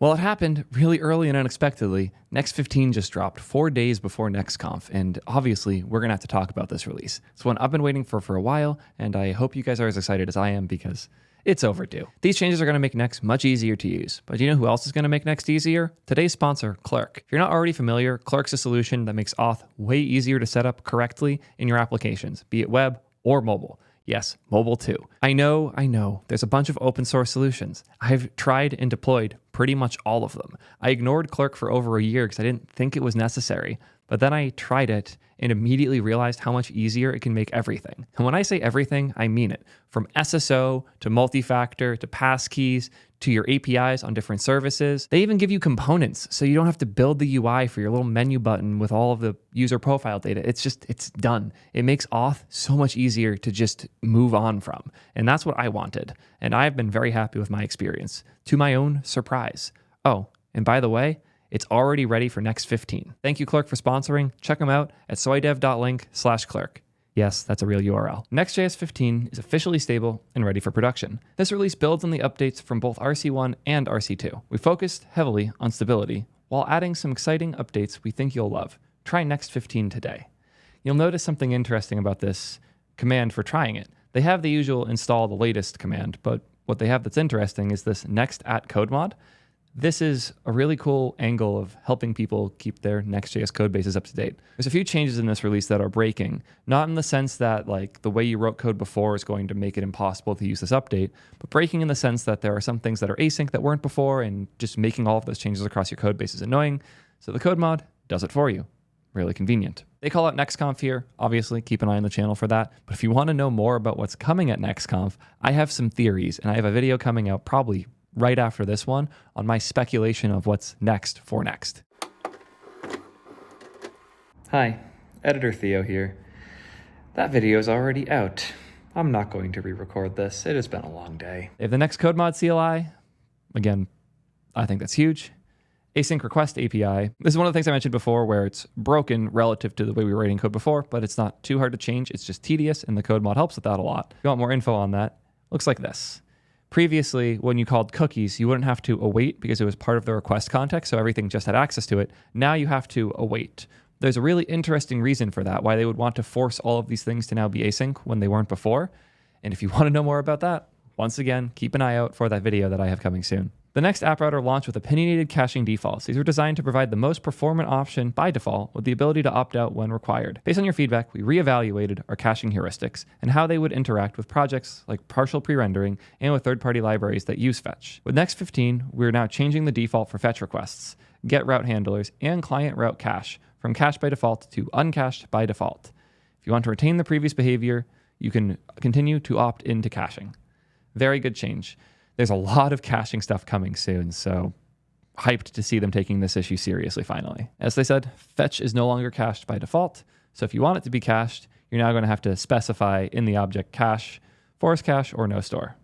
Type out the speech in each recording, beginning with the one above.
Well, it happened really early and unexpectedly. Next 15 just dropped 4 days before NextConf, and obviously we're going to have to talk about this release. It's one I've been waiting for a while, and I hope you guys are as excited as I am because it's overdue. These changes are going to make Next much easier to use, but do you know who else is going to make Next easier? Today's sponsor, Clerk. If you're not already familiar, Clerk's a solution that makes auth way easier to set up correctly in your applications, be it web or mobile. Yes, mobile too. I know. There's a bunch of open source solutions. I've tried and deployed pretty much all of them. I ignored Clerk for over a year because I didn't think it was necessary. But then I tried it and immediately realized how much easier it can make everything. And when I say everything, I mean it. From SSO to multi-factor to passkeys to your APIs on different services. They even give you components so you don't have to build the UI for your little menu button with all of the user profile data. It's done. It makes auth so much easier to just move on from. And that's what I wanted. And I've been very happy with my experience, to my own surprise. Oh, and by the way, it's already ready for Next 15. Thank you, Clerk, for sponsoring. Check them out at soydev.link/clerk. Yes, that's a real URL. Next.js 15 is officially stable and ready for production. This release builds on the updates from both RC1 and RC2. We focused heavily on stability while adding some exciting updates we think you'll love. Try Next 15 today. You'll notice something interesting about this command for trying it. They have the usual install the latest command, but what they have that's interesting is this next at code mod. This is a really cool angle of helping people keep their Next.js code bases up to date. There's a few changes in this release that are breaking, not in the sense that like the way you wrote code before is going to make it impossible to use this update, but breaking in the sense that there are some things that are async that weren't before, and just making all of those changes across your code base is annoying. So the code mod does it for you. Really convenient. They call out NextConf here. Obviously, keep an eye on the channel for that. But if you want to know more about what's coming at NextConf, I have some theories, and I have a video coming out probably right after this one on my speculation of what's next for Next. Hi, editor Theo here. That video is already out. I'm not going to re-record this. It has been a long day. If the next code mod CLI, again, I think that's huge. Async request API. This is one of the things I mentioned before where it's broken relative to the way we were writing code before, but it's not too hard to change. It's just tedious, and the code mod helps with that a lot. If you want more info on that, looks like this. Previously, when you called cookies, you wouldn't have to await because it was part of the request context, so everything just had access to it. Now you have to await. There's a really interesting reason for that, why they would want to force all of these things to now be async when they weren't before. And if you want to know more about that, once again, keep an eye out for that video that I have coming soon. The next app router launched with opinionated caching defaults. These were designed to provide the most performant option by default with the ability to opt out when required. Based on your feedback, we reevaluated our caching heuristics and how they would interact with projects like partial pre-rendering and with third-party libraries that use fetch. With Next 15, we're now changing the default for fetch requests, get route handlers, and client route cache from cache by default to uncached by default. If you want to retain the previous behavior, you can continue to opt into caching. Very good change. There's a lot of caching stuff coming soon, so hyped to see them taking this issue seriously finally. As they said, fetch is no longer cached by default, so if you want it to be cached, you're now going to have to specify in the object cache, force cache, or no store.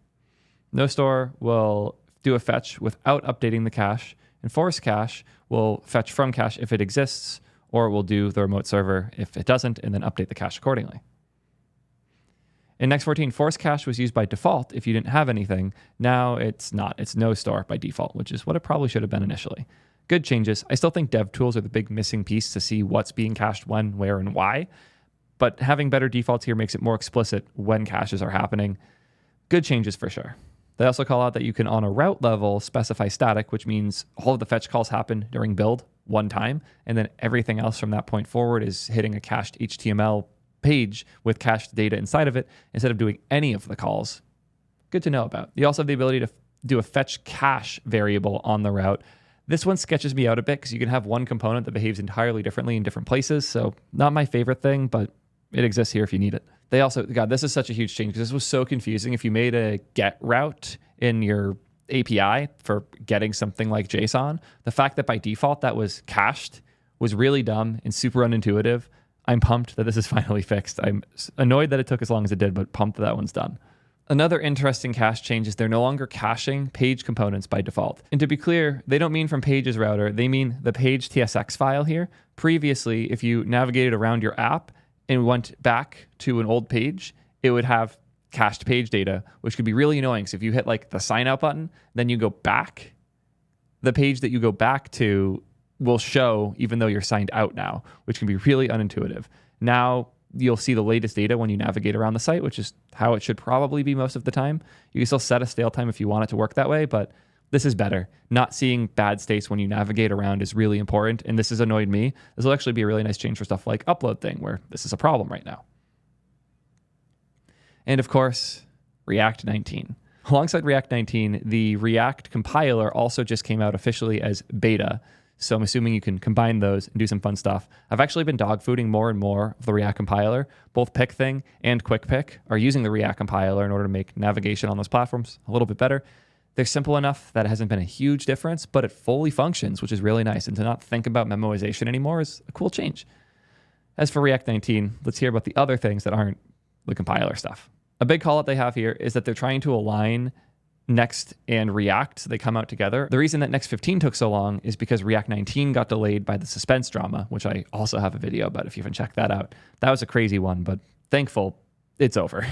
No store will do a fetch without updating the cache, and force cache will fetch from cache if it exists, or it will do the remote server if it doesn't, and then update the cache accordingly. In Next 14, force cache was used by default if you didn't have anything. Now it's not. It's no store by default, which is what it probably should have been initially. Good changes. I still think dev tools are the big missing piece to see what's being cached when, where, and why. But having better defaults here makes it more explicit when caches are happening. Good changes for sure. They also call out that you can, on a route level, specify static, which means all of the fetch calls happen during build one time, and then everything else from that point forward is hitting a cached HTML page with cached data inside of it instead of doing any of the calls. Good to know about. You also have the ability to do a fetch cache variable on the route. This one sketches me out a bit because you can have one component that behaves entirely differently in different places. So not my favorite thing, but it exists here if you need it. They also, God, this is such a huge change because this was so confusing. If you made a get route in your API for getting something like JSON, the fact that by default that was cached was really dumb and super unintuitive. I'm pumped that this is finally fixed. I'm annoyed that it took as long as it did, but pumped that one's done. Another interesting cache change is they're no longer caching page components by default. And to be clear, they don't mean from pages router, they mean the page TSX file here. Previously, if you navigated around your app and went back to an old page, it would have cached page data, which could be really annoying. So if you hit like the sign out button, then you go back, the page that you go back to will show even though you're signed out now, which can be really unintuitive. Now you'll see the latest data when you navigate around the site, which is how it should probably be most of the time. You can still set a stale time if you want it to work that way, but this is better. Not seeing bad states when you navigate around is really important, and this has annoyed me. This will actually be a really nice change for stuff like upload thing, where this is a problem right now. And of course, React 19. Alongside React 19, the React compiler also just came out officially as beta. So I'm assuming you can combine those and do some fun stuff. I've actually been dogfooding more and more of the React compiler. Both PickThing and QuickPick are using the React compiler in order to make navigation on those platforms a little bit better. They're simple enough that it hasn't been a huge difference, but it fully functions, which is really nice. And to not think about memoization anymore is a cool change. As for React 19, let's hear about the other things that aren't the compiler stuff. A big call out they have here is that they're trying to align Next and React so they come out together. The reason that Next 15 took so long is because React 19 got delayed by the suspense drama, which I also have a video about if you haven't checked that out. That was a crazy one, but thankful it's over.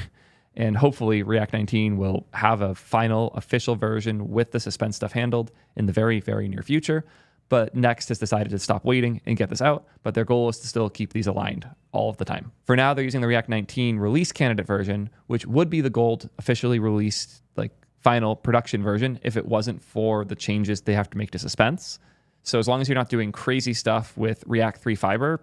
And hopefully React 19 will have a final official version with the suspense stuff handled in the very, very near future. But Next has decided to stop waiting and get this out, but their goal is to still keep these aligned all of the time. For now, they're using the React 19 release candidate version, which would be the gold officially released, like final production version if it wasn't for the changes they have to make to suspense. So as long as you're not doing crazy stuff with React 3 Fiber,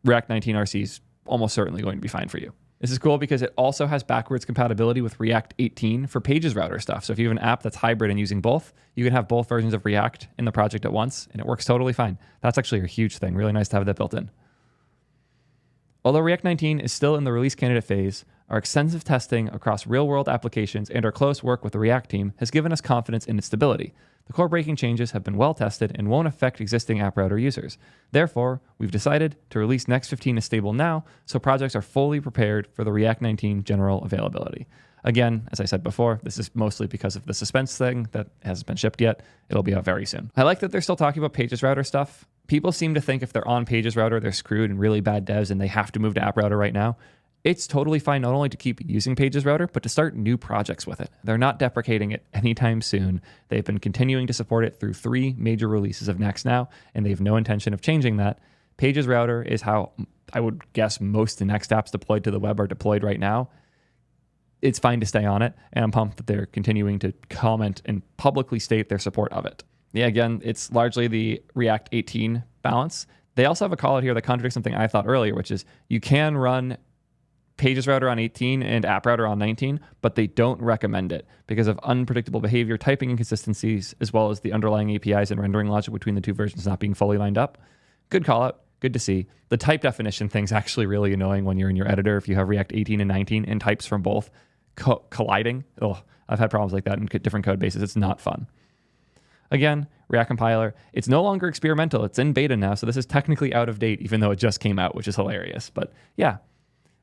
React 19 RC is almost certainly going to be fine for you. This is cool because it also has backwards compatibility with React 18 for pages router stuff. So if you have an app that's hybrid and using both, you can have both versions of React in the project at once, and it works totally fine. That's actually a huge thing. Really nice to have that built in. Although React 19 is still in the release candidate phase, our extensive testing across real-world applications and our close work with the React team has given us confidence in its stability. The core breaking changes have been well tested and won't affect existing app router users. Therefore, we've decided to release Next 15 as stable now, so projects are fully prepared for the React 19 general availability. Again, as I said before, this is mostly because of the suspense thing that hasn't been shipped yet. It'll be out very soon. I like that they're still talking about Pages Router stuff. People seem to think if they're on Pages Router, they're screwed and really bad devs and they have to move to App Router right now. It's totally fine not only to keep using Pages Router, but to start new projects with it. They're not deprecating it anytime soon. They've been continuing to support it through 3 major releases of Next now, and they have no intention of changing that. Pages Router is how I would guess most Next apps deployed to the web are deployed right now. It's fine to stay on it, and I'm pumped that they're continuing to comment and publicly state their support of it. Yeah, again, it's largely the React 18 balance. They also have a call out here that contradicts something I thought earlier, which is you can run Pages Router on 18 and App Router on 19, but they don't recommend it because of unpredictable behavior, typing inconsistencies, as well as the underlying APIs and rendering logic between the two versions not being fully lined up. Good call out. Good to see. The type definition thing's actually really annoying when you're in your editor if you have React 18 and 19 and types from both colliding. Oh, I've had problems like that in different code bases. It's not fun. Again, React compiler, it's no longer experimental. It's in beta now, so this is technically out of date, even though it just came out, which is hilarious. But yeah,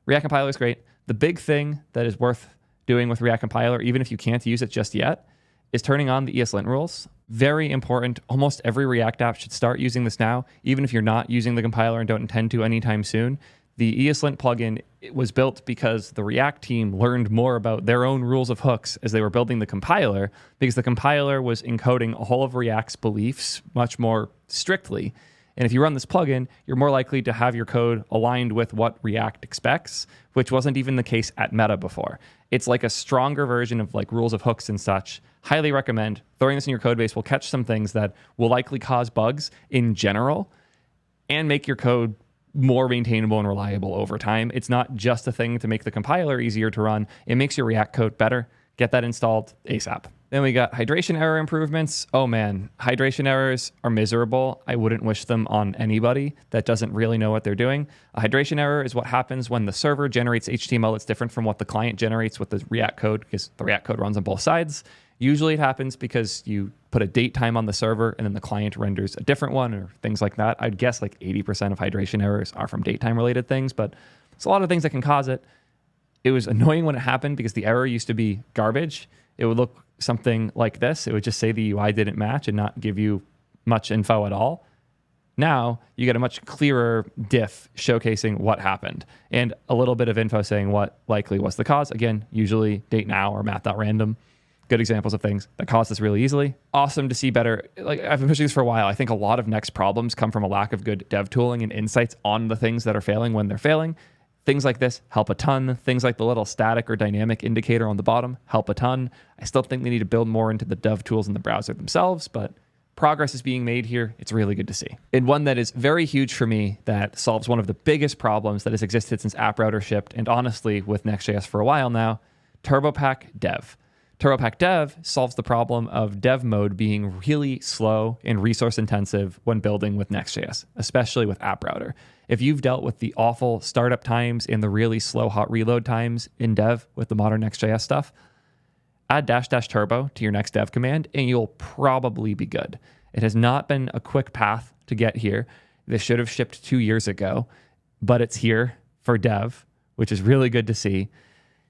React compiler is great. The big thing that is worth doing with React compiler, even if you can't use it just yet, is turning on the ESLint rules. Very important. Almost every React app should start using this now, even if you're not using the compiler and don't intend to anytime soon. The ESLint plugin was built because the React team learned more about their own rules of hooks as they were building the compiler, because the compiler was encoding all of React's beliefs much more strictly. And if you run this plugin, you're more likely to have your code aligned with what React expects, which wasn't even the case at Meta before. It's like a stronger version of like rules of hooks and such. Highly recommend. Throwing this in your code base will catch some things that will likely cause bugs in general and make your code more maintainable and reliable over time. It's not just a thing to make the compiler easier to run. It makes your React code better. Get that installed ASAP. Then we got hydration error improvements. Oh man, hydration errors are miserable. I wouldn't wish them on anybody that doesn't really know what they're doing. A hydration error is what happens when the server generates HTML that's different from what the client generates with the React code, because the React code runs on both sides. Usually it happens because you put a date time on the server and then the client renders a different one or things like that. I'd guess like 80% of hydration errors are from date time related things, but there's a lot of things that can cause it. It was annoying when it happened because the error used to be garbage. It would look something like this. It would just say the UI didn't match and not give you much info at all. Now you get a much clearer diff showcasing what happened and a little bit of info saying what likely was the cause. Again, usually date now or math.random. good examples of things that cause this really easily. Awesome to see better. Like, I've been pushing this for a while. I think a lot of Next problems come from a lack of good dev tooling and insights on the things that are failing when they're failing. Things like this help a ton. Things like the little static or dynamic indicator on the bottom help a ton. I still think they need to build more into the dev tools in the browser themselves, but progress is being made here. It's really good to see. And one that is very huge for me that solves one of the biggest problems that has existed since App Router shipped, and honestly with Next.js for a while now, Turbopack Dev. Turbopack Dev solves the problem of dev mode being really slow and resource intensive when building with Next.js, especially with App Router. If you've dealt with the awful startup times and the really slow hot reload times in dev with the modern Next.js stuff, add -- turbo to your next dev command and you'll probably be good. It has not been a quick path to get here. This should have shipped 2 years ago, but it's here for dev, which is really good to see.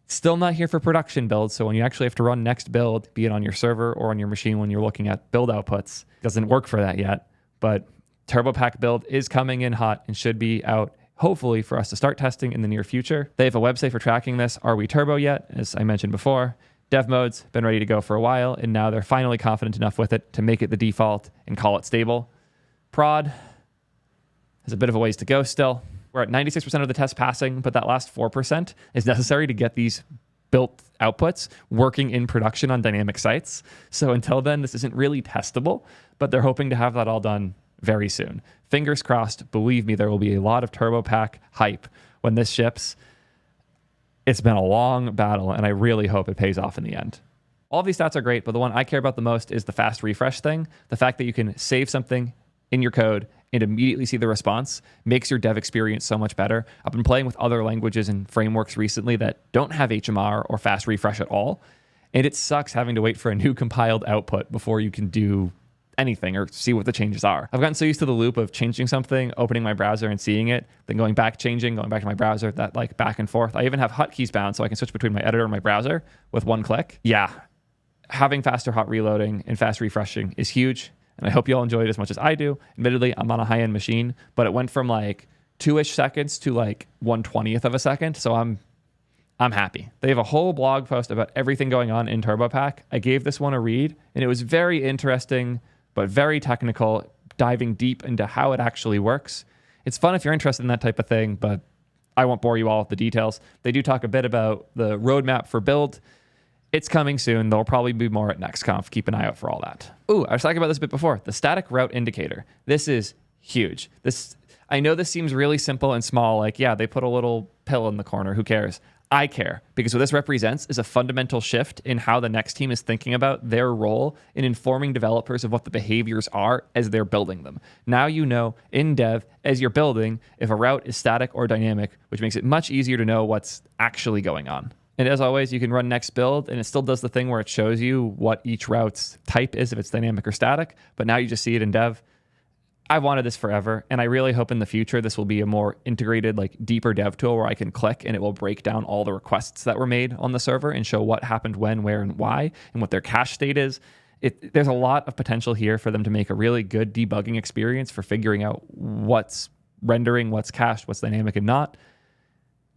Still not here for production builds, so when you actually have to run next build, be it on your server or on your machine when you're looking at build outputs, it doesn't work for that yet. But Turbopack build is coming in hot and should be out, hopefully, for us to start testing in the near future. They have a website for tracking this. Are we turbo yet? As I mentioned before, dev mode's been ready to go for a while, and now they're finally confident enough with it to make it the default and call it stable. Prod has a bit of a ways to go still. We're at 96% of the test passing, but that last 4% is necessary to get these built outputs working in production on dynamic sites. So until then, this isn't really testable, but they're hoping to have that all done very soon. Fingers crossed. Believe me, there will be a lot of Turbopack hype when this ships. It's been a long battle, and I really hope it pays off in the end. All these stats are great, but the one I care about the most is the fast refresh thing. The fact that you can save something in your code and immediately see the response makes your dev experience so much better. I've been playing with other languages and frameworks recently that don't have HMR or fast refresh at all, and it sucks having to wait for a new compiled output before you can do anything or see what the changes are. I've gotten so used to the loop of changing something, opening my browser and seeing it, then going back, changing, going back to my browser, that like back and forth. I even have hotkeys bound so I can switch between my editor and my browser with one click. Yeah, having faster hot reloading and fast refreshing is huge. And I hope you all enjoy it as much as I do. Admittedly, I'm on a high-end machine, but it went from like 2-ish seconds to like 1/20th of a second. So I'm happy. They have a whole blog post about everything going on in Turbopack. I gave this one a read, and it was very interesting, but very technical, diving deep into how it actually works. It's fun if you're interested in that type of thing, but I won't bore you all with the details. They do talk a bit about the roadmap for build. It's coming soon. There'll probably be more at NextConf. Keep an eye out for all that. Ooh, I was talking about this a bit before. The static route indicator. This is huge. I know this seems really simple and small. Like, yeah, they put a little pill in the corner. Who cares? I care, because what this represents is a fundamental shift in how the Next team is thinking about their role in informing developers of what the behaviors are as they're building them. Now you know in dev, as you're building, if a route is static or dynamic, which makes it much easier to know what's actually going on. And as always, you can run next build, and it still does the thing where it shows you what each route's type is, if it's dynamic or static, but now you just see it in dev. I've wanted this forever, and I really hope in the future this will be a more integrated, like deeper dev tool where I can click and it will break down all the requests that were made on the server and show what happened when, where, and why, and what their cache state is. There's a lot of potential here for them to make a really good debugging experience for figuring out what's rendering, what's cached, what's dynamic and not.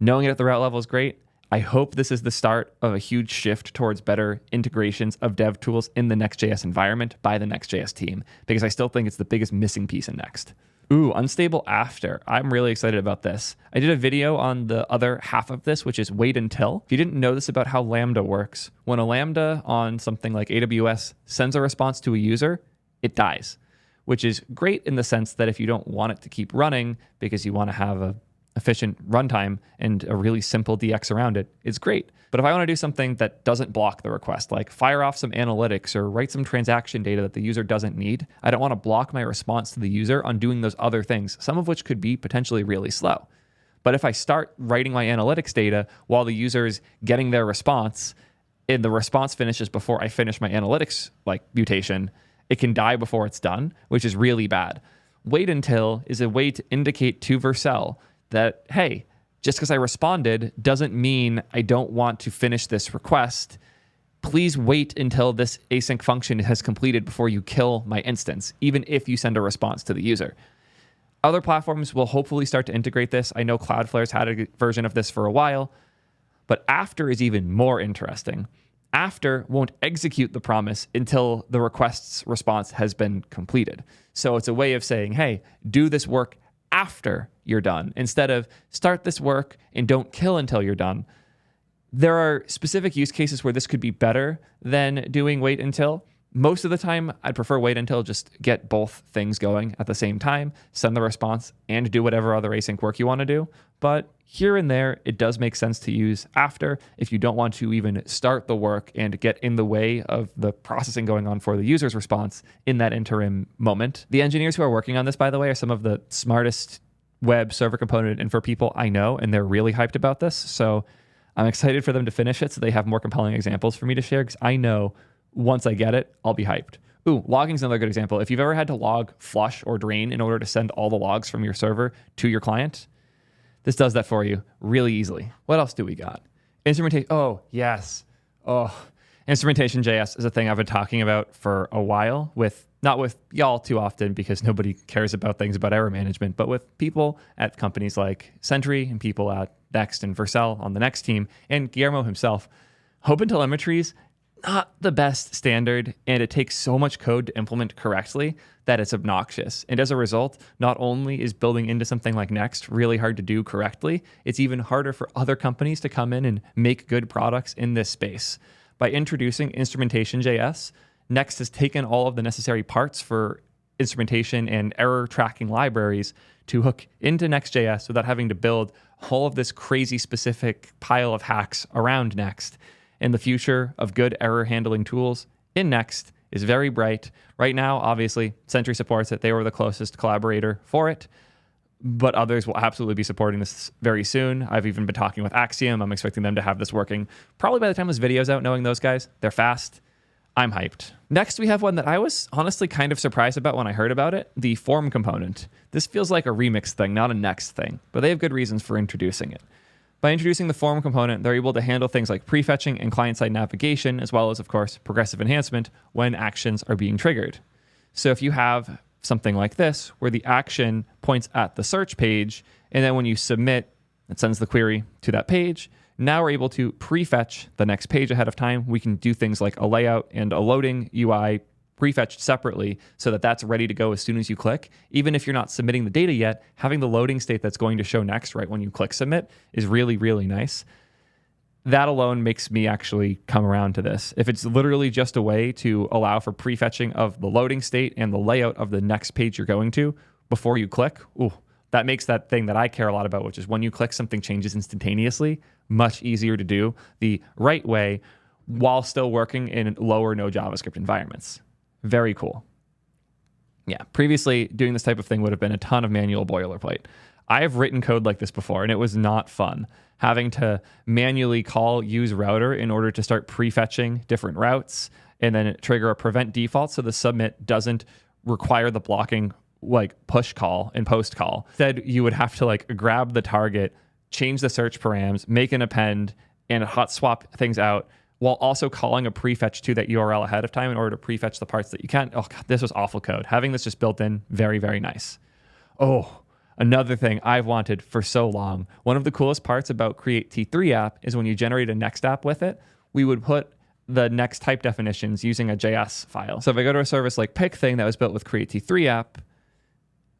Knowing it at the route level is great. I hope this is the start of a huge shift towards better integrations of dev tools in the Next.js environment by the Next.js team, because I still think it's the biggest missing piece in Next. Ooh, unstable after. I'm really excited about this. I did a video on the other half of this, which is wait until. If you didn't know this about how Lambda works, when a Lambda on something like AWS sends a response to a user, it dies, which is great in the sense that if you don't want it to keep running because you want to have a efficient runtime and a really simple DX around it, it's great. But if I want to do something that doesn't block the request, like fire off some analytics or write some transaction data that the user doesn't need, I don't want to block my response to the user on doing those other things, some of which could be potentially really slow. But if I start writing my analytics data while the user is getting their response, and the response finishes before I finish my analytics mutation, it can die before it's done, which is really bad. Wait until is a way to indicate to Vercel that, hey, just because I responded doesn't mean I don't want to finish this request. Please wait until this async function has completed before you kill my instance, even if you send a response to the user. Other platforms will hopefully start to integrate this. I know Cloudflare's had a version of this for a while, but after is even more interesting. After won't execute the promise until the request's response has been completed. So it's a way of saying, hey, do this work after you're done, instead of start this work and don't kill until you're done. There are specific use cases where this could be better than doing wait until. Most of the time, I'd prefer wait until, just get both things going at the same time, send the response, and do whatever other async work you want to do. But here and there, it does make sense to use after if you don't want to even start the work and get in the way of the processing going on for the user's response in that interim moment. The engineers who are working on this, by the way, are some of the smartest web server component info people I know, and they're really hyped about this. So I'm excited for them to finish it so they have more compelling examples for me to share, because I know once I get it, I'll be hyped. Ooh, logging's another good example. If you've ever had to log flush or drain in order to send all the logs from your server to your client, this does that for you really easily. What else do we got? Instrumentation. Oh, yes. Oh, Instrumentation.js is a thing I've been talking about for a while, not with y'all too often because nobody cares about things about error management, but with people at companies like Sentry and people at Next and Vercel on the Next team, and Guillermo himself. OpenTelemetry's not the best standard, and it takes so much code to implement correctly that it's obnoxious. And as a result, not only is building into something like Next really hard to do correctly, it's even harder for other companies to come in and make good products in this space. By introducing Instrumentation.js, Next has taken all of the necessary parts for instrumentation and error tracking libraries to hook into Next.js without having to build all of this crazy specific pile of hacks around Next. And the future of good error handling tools in Next is very bright. Right now, obviously, Sentry supports it. They were the closest collaborator for it, but others will absolutely be supporting this very soon. I've even been talking with Axiom. I'm expecting them to have this working probably by the time this video's out, knowing those guys. They're fast. I'm hyped. Next, we have one that I was honestly kind of surprised about when I heard about it, the form component. This feels like a remix thing, not a Next thing, but they have good reasons for introducing it. By introducing the form component, they're able to handle things like prefetching and client-side navigation, as well as, of course, progressive enhancement when actions are being triggered. So if you have something like this, where the action points at the search page, and then when you submit, it sends the query to that page, now we're able to prefetch the next page ahead of time. We can do things like a layout and a loading UI prefetched separately so that that's ready to go as soon as you click. Even if you're not submitting the data yet, having the loading state that's going to show next right when you click submit is really, really nice. That alone makes me actually come around to this. If it's literally just a way to allow for prefetching of the loading state and the layout of the next page you're going to before you click, ooh, that makes that thing that I care a lot about, which is when you click, something changes instantaneously, much easier to do the right way while still working in low or no JavaScript environments. Very cool. Yeah, previously doing this type of thing would have been a ton of manual boilerplate. I have written code like this before, and it was not fun. Having to manually call use router in order to start prefetching different routes, and then trigger a prevent default so the submit doesn't require the blocking like push call and post call. Instead, you would have to like grab the target, change the search params, make an append, and hot swap things out, while also calling a prefetch to that URL ahead of time in order to prefetch the parts that you can't. Oh God, this was awful code. Having this just built in, very, very nice. Oh, another thing I've wanted for so long. One of the coolest parts about Create T3 app is when you generate a Next app with it, we would put the Next type definitions using a JS file. So if I go to a service like PickThing that was built with Create T3 app,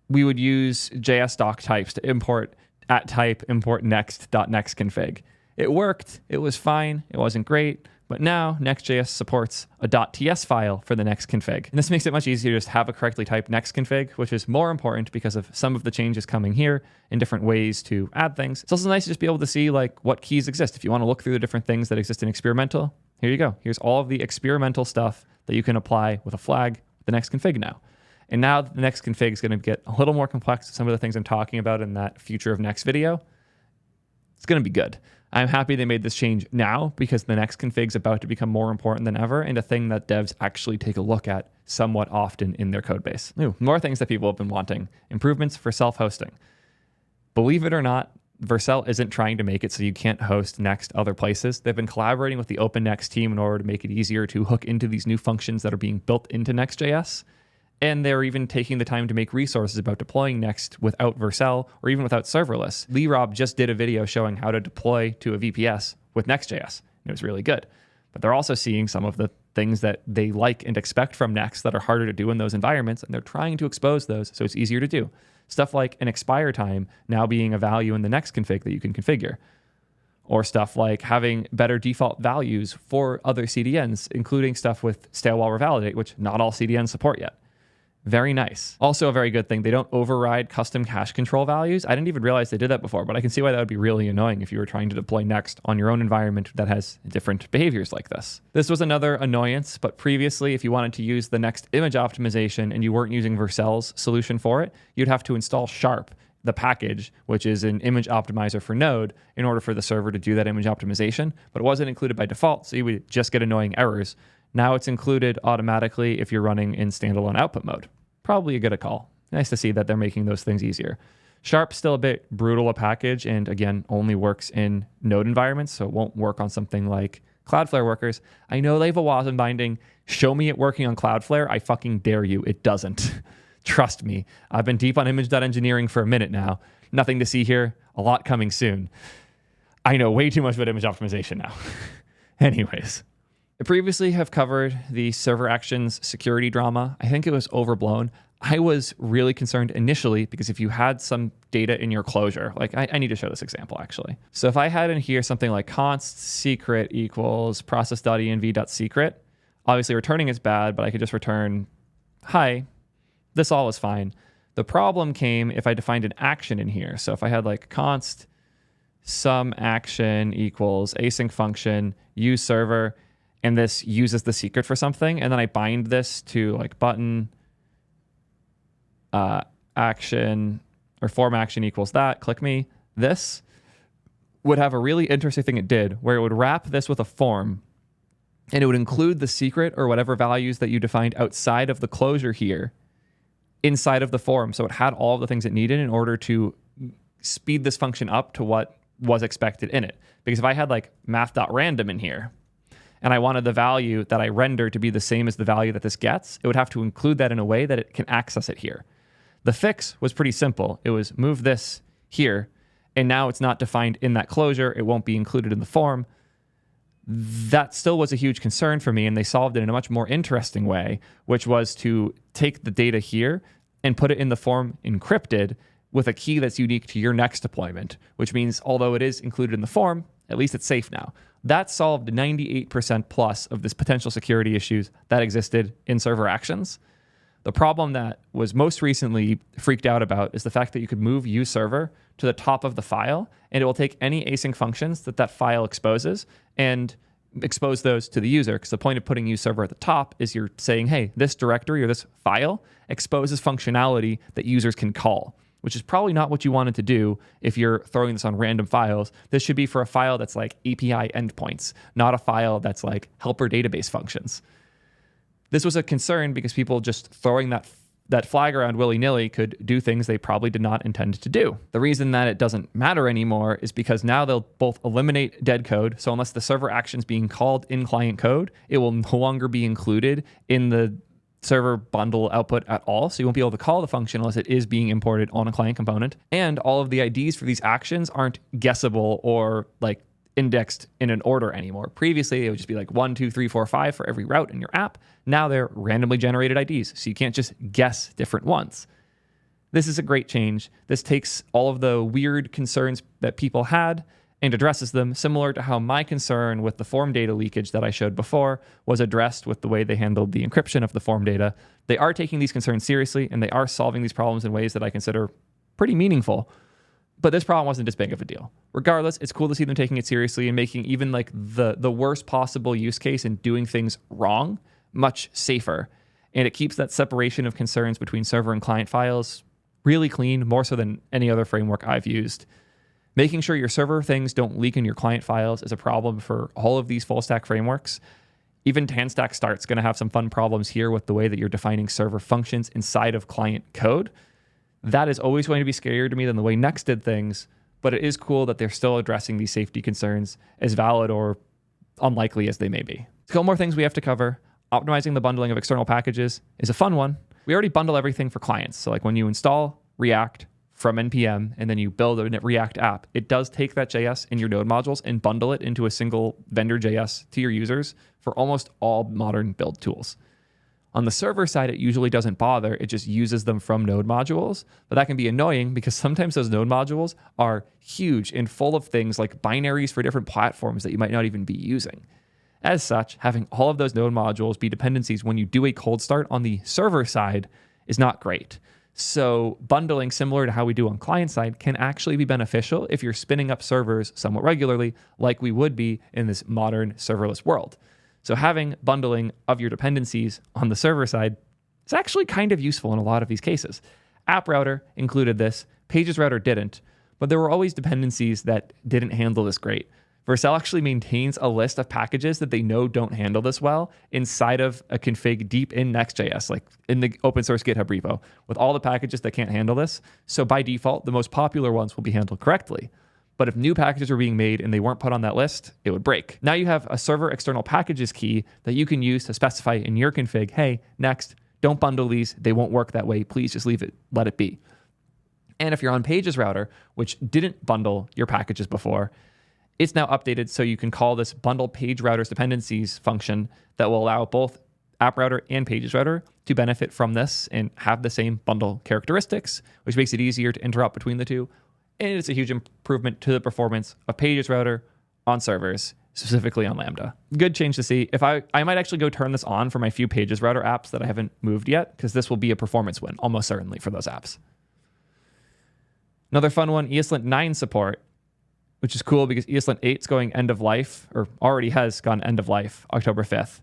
we would use JS doc types to import at type import next.nextconfig. It worked. It was fine. It wasn't great. But now Next.js supports a .ts file for the next config. And this makes it much easier to just have a correctly typed next config, which is more important because of some of the changes coming here in different ways to add things. It's also nice to just be able to see like what keys exist. If you want to look through the different things that exist in experimental, here you go. Here's all of the experimental stuff that you can apply with a flag with the next config now. And now the next config is going to get a little more complex. Some of the things I'm talking about in that future of next video, it's going to be good. I'm happy they made this change now because the next config is about to become more important than ever and a thing that devs actually take a look at somewhat often in their code base. Ooh, more things that people have been wanting. Improvements for self-hosting. Believe it or not, Vercel isn't trying to make it so you can't host Next other places. They've been collaborating with the Open Next team in order to make it easier to hook into these new functions that are being built into Next.js. And they're even taking the time to make resources about deploying Next without Vercel or even without serverless. Lee Rob just did a video showing how to deploy to a VPS with Next.js. And it was really good. but they're also seeing some of the things that they like and expect from Next that are harder to do in those environments, and they're trying to expose those so it's easier to do. Stuff like an expire time now being a value in the Next config that you can configure, or stuff like having better default values for other CDNs, including stuff with stale while revalidate, which not all CDNs support yet. Very nice. Also a very good thing, they don't override custom cache control values. I didn't even realize they did that before, but I can see why that would be really annoying if you were trying to deploy Next on your own environment that has different behaviors like this. This was another annoyance, but previously, if you wanted to use the Next image optimization and you weren't using Vercel's solution for it, you'd have to install Sharp, the package, which is an image optimizer for Node, in order for the server to do that image optimization, but it wasn't included by default, so you would just get annoying errors. Now it's included automatically if you're running in standalone output mode. Probably a good call. Nice to see that they're making those things easier. Sharp's still a bit brutal a package, and again, only works in Node environments, so it won't work on something like Cloudflare workers. I know they have a WASM binding. Show me it working on Cloudflare. I fucking dare you. It doesn't. Trust me. I've been deep on image.engineering for a minute now. Nothing to see here. A lot coming soon. I know way too much about image optimization now. Anyways. I previously have covered the server actions security drama. I think it was overblown. I was really concerned initially because if you had some data in your closure, like I need to show this example actually. So if I had in here something like const secret equals process.env.secret, obviously returning is bad, but I could just return, hi, this all is fine. The problem came if I defined an action in here. So if I had like const some action equals async function use server, and this uses the secret for something, and then I bind this to like button action or form action equals that, click me, this would have a really interesting thing it did where it would wrap this with a form and it would include the secret or whatever values that you defined outside of the closure here inside of the form. So it had all of the things it needed in order to speed this function up to what was expected in it. Because if I had like math.random in here, and I wanted the value that I render to be the same as the value that this gets, it would have to include that in a way that it can access it here. The fix was pretty simple. It was move this here, and now it's not defined in that closure. It won't be included in the form. That still was a huge concern for me, and they solved it in a much more interesting way, which was to take the data here and put it in the form encrypted with a key that's unique to your Next deployment, which means although it is included in the form, at least it's safe now. That solved 98% plus of this potential security issues that existed in server actions. The problem that was most recently freaked out about is the fact that you could move use server to the top of the file, and it will take any async functions that that file exposes and expose those to the user. Because the point of putting use server at the top is you're saying, hey, this directory or this file exposes functionality that users can call, which is probably not what you wanted to do if you're throwing this on random files. This should be for a file that's like API endpoints, not a file that's like helper database functions. This was a concern because people just throwing that flag around willy-nilly could do things they probably did not intend to do. The reason that it doesn't matter anymore is because now they'll both eliminate dead code. So unless the server action's being called in client code, it will no longer be included in the server bundle output at all. So you won't be able to call the function unless it is being imported on a client component. And all of the IDs for these actions aren't guessable or like indexed in an order anymore. Previously, it would just be like 1, 2, 3, 4, 5 for every route in your app. Now they're randomly generated IDs. So you can't just guess different ones. This is a great change. This takes all of the weird concerns that people had and addresses them, similar to how my concern with the form data leakage that I showed before was addressed with the way they handled the encryption of the form data. They are taking these concerns seriously, and they are solving these problems in ways that I consider pretty meaningful. But this problem wasn't as big of a deal. Regardless, it's cool to see them taking it seriously and making even like the worst possible use case and doing things wrong much safer. And it keeps that separation of concerns between server and client files really clean, more so than any other framework I've used. Making sure your server things don't leak in your client files is a problem for all of these full stack frameworks. Even TanStack Start's going to have some fun problems here with the way that you're defining server functions inside of client code. That is always going to be scarier to me than the way Next did things, but it is cool that they're still addressing these safety concerns, as valid or unlikely as they may be. A couple more things we have to cover. Optimizing the bundling of external packages is a fun one. We already bundle everything for clients. So like when you install React from NPM and then you build a React app, it does take that JS in your node modules and bundle it into a single vendor JS to your users for almost all modern build tools. On the server side, it usually doesn't bother. It just uses them from node modules. But that can be annoying because sometimes those node modules are huge and full of things like binaries for different platforms that you might not even be using. As such, having all of those node modules be dependencies when you do a cold start on the server side is not great. So bundling, similar to how we do on client side, can actually be beneficial if you're spinning up servers somewhat regularly, like we would be in this modern serverless world. So having bundling of your dependencies on the server side is actually kind of useful in a lot of these cases. App Router included this, Pages Router didn't, but there were always dependencies that didn't handle this great. Vercel actually maintains a list of packages that they know don't handle this well inside of a config deep in Next.js, like in the open source GitHub repo, with all the packages that can't handle this. So by default, the most popular ones will be handled correctly. But if new packages were being made and they weren't put on that list, it would break. Now you have a server external packages key that you can use to specify in your config, hey, Next, don't bundle these. They won't work that way. Please just leave it, let it be. And if you're on Pages Router, which didn't bundle your packages before, it's now updated so you can call this bundle page routers dependencies function that will allow both App Router and Pages Router to benefit from this and have the same bundle characteristics, which makes it easier to interrupt between the two. And it's a huge improvement to the performance of Pages Router on servers, specifically on Lambda. Good change to see. If I might actually go turn this on for my few Pages Router apps that I haven't moved yet, because this will be a performance win, almost certainly, for those apps. Another fun one, ESLint 9 support, which is cool because ESLint 8 is going end of life, or already has gone end of life, October 5th.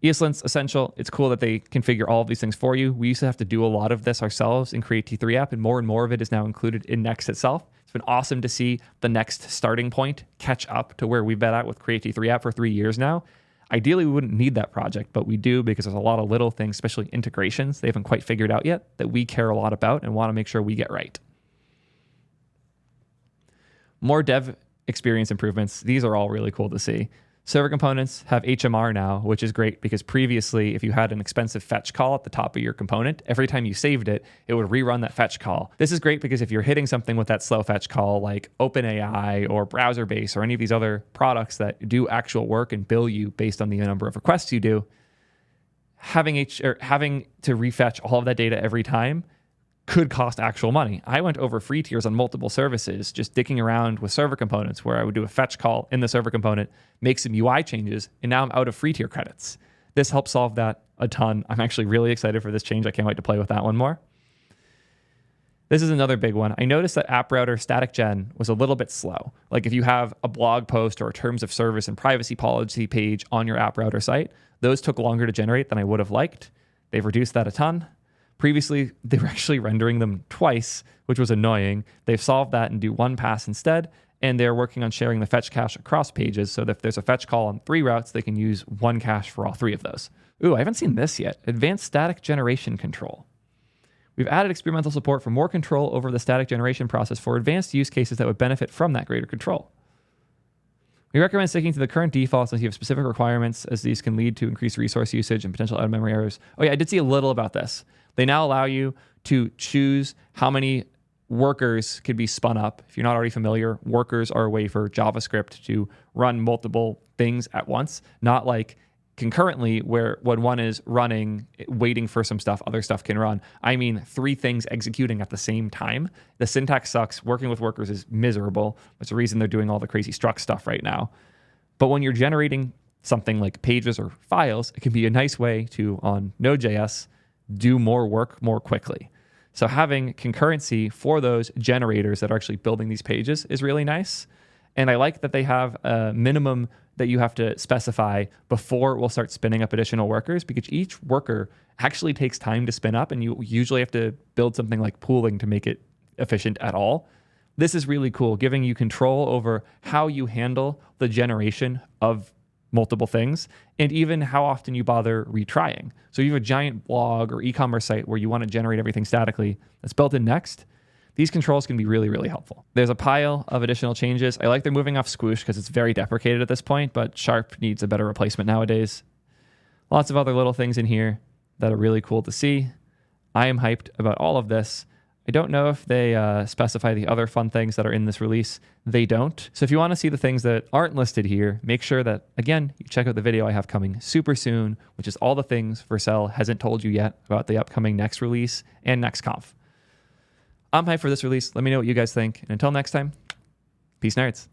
ESLint's essential. It's cool that they configure all of these things for you. We used to have to do a lot of this ourselves in Create T3 app, and more of it is now included in Next itself. It's been awesome to see the Next starting point catch up to where we've been at with Create T3 app for 3 years now. Ideally, we wouldn't need that project, but we do because there's a lot of little things, especially integrations, they haven't quite figured out yet that we care a lot about and want to make sure we get right. More dev experience improvements. These are all really cool to see. Server components have HMR now, which is great because previously, if you had an expensive fetch call at the top of your component, every time you saved it, it would rerun that fetch call. This is great because if you're hitting something with that slow fetch call like OpenAI or BrowserBase or any of these other products that do actual work and bill you based on the number of requests you do, having to refetch all of that data every time could cost actual money. I went over free tiers on multiple services, just dicking around with server components where I would do a fetch call in the server component, make some UI changes, and now I'm out of free tier credits. This helps solve that a ton. I'm actually really excited for this change. I can't wait to play with that one more. This is another big one. I noticed that App Router static gen was a little bit slow. Like if you have a blog post or a terms of service and privacy policy page on your App Router site, those took longer to generate than I would have liked. They've reduced that a ton. Previously, they were actually rendering them twice, which was annoying. They've solved that and do one pass instead, and they're working on sharing the fetch cache across pages so that if there's a fetch call on 3 routes, they can use one cache for all 3 of those. Ooh, I haven't seen this yet. Advanced static generation control. We've added experimental support for more control over the static generation process for advanced use cases that would benefit from that greater control. We recommend sticking to the current defaults unless you have specific requirements, as these can lead to increased resource usage and potential out-of-memory errors. Oh yeah, I did see a little about this. They now allow you to choose how many workers could be spun up. If you're not already familiar, workers are a way for JavaScript to run multiple things at once, not like concurrently where when one is running, waiting for some stuff, other stuff can run. I mean 3 things executing at the same time. The syntax sucks. Working with workers is miserable. That's the reason they're doing all the crazy struct stuff right now. But when you're generating something like pages or files, it can be a nice way to, on Node.js, do more work more quickly. So having concurrency for those generators that are actually building these pages is really nice. And I like that they have a minimum that you have to specify before we'll start spinning up additional workers, because each worker actually takes time to spin up, and you usually have to build something like pooling to make it efficient at all. This is really cool, giving you control over how you handle the generation of multiple things, and even how often you bother retrying. So you have a giant blog or e-commerce site where you want to generate everything statically that's built in Next. These controls can be really, really helpful. There's a pile of additional changes. I like they're moving off Squoosh because it's very deprecated at this point, but Sharp needs a better replacement nowadays. Lots of other little things in here that are really cool to see. I am hyped about all of this. I don't know if they specify the other fun things that are in this release. They don't. So if you want to see the things that aren't listed here, make sure that, again, you check out the video I have coming super soon, which is all the things Vercel hasn't told you yet about the upcoming Next release and NextConf. I'm hyped for this release. Let me know what you guys think. And until next time, peace nerds.